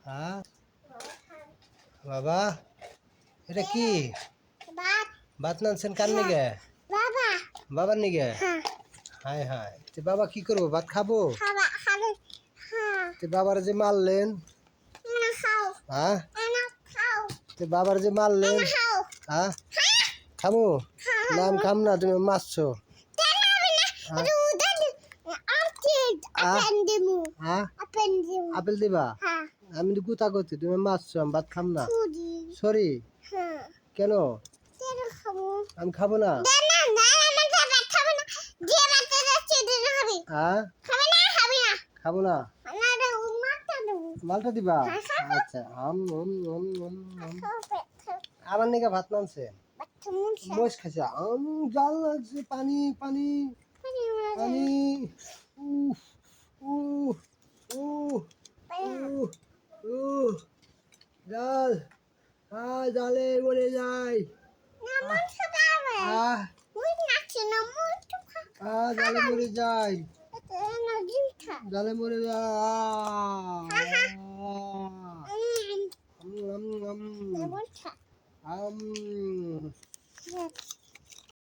হ্যাঁ বাবা, এটা কি ভাত নানছেন কার নিগে? বাবার নিগে? হায় হায়, তে বাবা কি করবো, ভাত খাবো? তে বাবার যে মারলেন, হ্যাঁ তে বাবার যে মারলেন, হ্যাঁ খাবো না? আমি খাম না, তুমি মারছো। আপেল দিবা? আমি তো গুতা করছি, তুমি মারছো, আমি ভাত খাম না। সরি, কেন? আমি খাবো না। হ্যাঁ খাবো না, মালটা দিবা? আচ্ছা, আমার নিকে ভাত নানছে, মোষ খাইছে, জাল লাগছে, পানি পানি পানি, উফ উফ উফ উফ উফ, জাল, জালে মরে যায়, জালে মরে যায়, জালে মরে যায়।